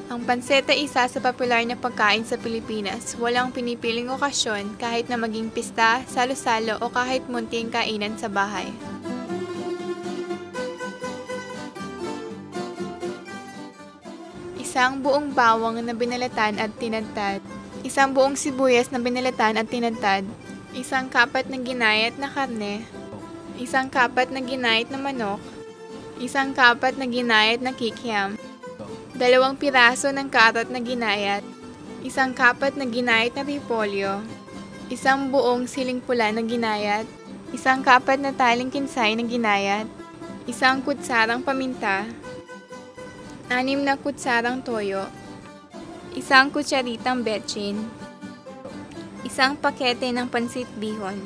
Ang pancit ay isa sa popular na pagkain sa Pilipinas. Walang pinipiling okasyon kahit na maging pista, salo-salo o kahit munting kainan sa bahay. Isang buong bawang na binalatan at tinadtad. Isang buong sibuyas na binalatan at tinadtad. Isang kapat na ginayat na karne. Isang kapat na ginayat na manok. Isang kapat na ginayat na kikiam. 2 piraso ng karot na ginayat. Isang kapat na ginayat na repolyo. Isang buong siling pula na ginayat. Isang kapat na taling kinsay na ginayat. Isang kutsarang paminta. 6 na kutsarang toyo. Isang kutsaritang betchin. Isang pakete ng pansit bihon.